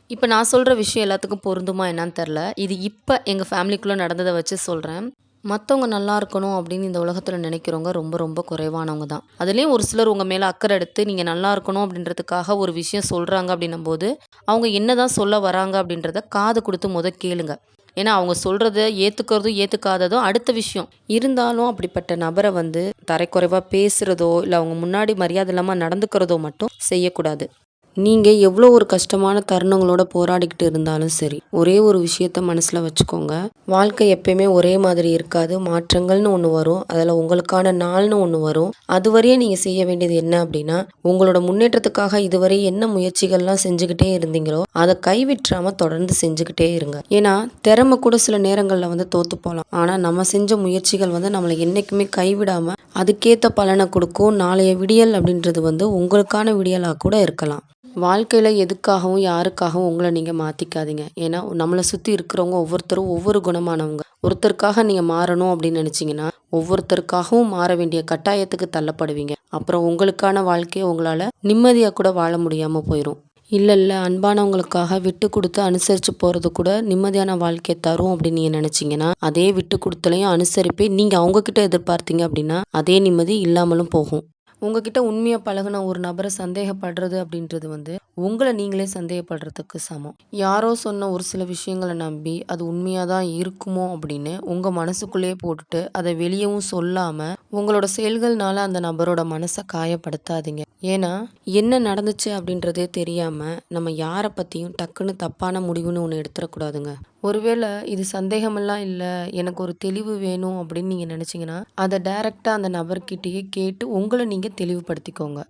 இப்ப நான் சொல்ற விஷயம் எல்லாத்துக்கும் பொருந்துமா என்னான்னு தெர்ல. இது இப்ப எங்க ஃபேமிலிக்குள்ள நடந்தத வச்சு சொல்றேன். மத்தவங்க நல்லா இருக்கணும் அப்படின்னு இந்த உலகத்துல நினைக்கிறவங்க ரொம்ப ரொம்ப குறைவானவங்க தான். அதுலயும் ஒரு சிலர் உங்க மேல அக்கறை எடுத்து நீங்க நல்லா இருக்கணும் அப்படின்றதுக்காக ஒரு விஷயம் சொல்றாங்க அப்படின்னும்போது, அவங்க என்னதான் சொல்ல வராங்க அப்படின்றத காது குடுத்து கேளுங்க. ஏன்னா அவங்க சொல்றத ஏத்துக்கிறதும், ஏத்துக்காததும் அடுத்த விஷயம். இருந்தாலும் அப்படிப்பட்ட நபர தரைக்குறைவா பேசுறதோ, இல்ல அவங்க முன்னாடி மரியாதை இல்லாம நடந்துக்கிறதோ மட்டும் செய்யக்கூடாது. நீங்க எவ்வளோ ஒரு கஷ்டமான தருணங்களோட போராடிக்கிட்டு இருந்தாலும் சரி, ஒரே ஒரு விஷயத்த மனசுல வச்சுக்கோங்க. வாழ்க்கை எப்பயுமே ஒரே மாதிரி இருக்காது. மாற்றங்கள்னு ஒண்ணு வரும். அதுல உங்களுக்கான நாள்னு ஒண்ணு வரும். அதுவரையும் நீங்க செய்ய வேண்டியது என்ன அப்படின்னா, உங்களோட முன்னேற்றத்துக்காக இதுவரை என்ன முயற்சிகள்லாம் செஞ்சுகிட்டே இருந்தீங்களோ, அத கைவிட்றாம தொடர்ந்து செஞ்சுகிட்டே இருங்க. ஏன்னா, திறமை கூட சில நேரங்கள்ல தோத்து போலாம். ஆனா, நம்ம செஞ்ச முயற்சிகள் நம்மள என்னைக்குமே கைவிடாம அதுக்கேத்த பலன குடுக்கும். நாளைய விடியல் அப்படின்றது உங்களுக்கான விடியலா கூட இருக்கலாம். வாழ்க்கையில எதுக்காகவும், யாருக்காகவும் உங்கள நீங்க மாத்திக்காதீங்க. ஏன்னா, நம்மள சுத்தி இருக்கிறவங்க ஒவ்வொருத்தரும் ஒவ்வொரு குணமானவங்க. ஒருத்தருக்காக நீங்க மாறணும் அப்படின்னு நினைச்சீங்கன்னா, ஒவ்வொருத்தருக்காகவும் மாற வேண்டிய கட்டாயத்துக்கு தள்ளப்படுவீங்க. அப்புறம் உங்களுக்கான வாழ்க்கைய உங்களால நிம்மதியா கூட வாழ முடியாம போயிரும். இல்ல அன்பானவங்களுக்காக விட்டு குடுத்து அனுசரிச்சு போறது கூட நிம்மதியான வாழ்க்கைய தரும் அப்படின்னு நீங்க நினைச்சீங்கன்னா, அதே விட்டு குடுத்தலையும் அனுசரிப்பையும் நீங்க அவங்க கிட்ட எதிர்பார்த்தீங்க அப்படின்னா, அதே நிம்மதி இல்லாமலும் போகும். உங்ககிட்ட உண்மையா பழகுன ஒரு நபர சந்தேகப்படுறது அப்படின்றது உங்கள நீங்களே சந்தேகப்படுறதுக்கு சமம். யாரோ சொன்ன ஒரு சில விஷயங்கள நம்பி, அது உண்மையா தான் இருக்குமோ அப்படின்னு உங்க மனசுக்குள்ளேயே போட்டுட்டு, அத வெளியவும் சொல்லாம, உங்களோட செயல்கள்னால அந்த நபரோட மனச காயப்படுத்தாதீங்க. ஏன்னா, என்ன நடந்துச்சு அப்படின்றதே தெரியாம, நம்ம யார பத்தியும் டக்குன்னு தப்பான முடிவுன்னு ஒண்ணு எடுத்துறக்கூடாதுங்க. ஒருவேள இது சந்தேகமெல்லாம் இல்ல, எனக்கு ஒரு தெளிவு வேணும் அப்படின்னு நீங்க நினைச்சீங்கன்னா, அத டைரக்ட்டா அந்த நபர்கிட்டயே கேட்டு உங்கள நீங்க தெளிவுபடுத்திக்கோங்க.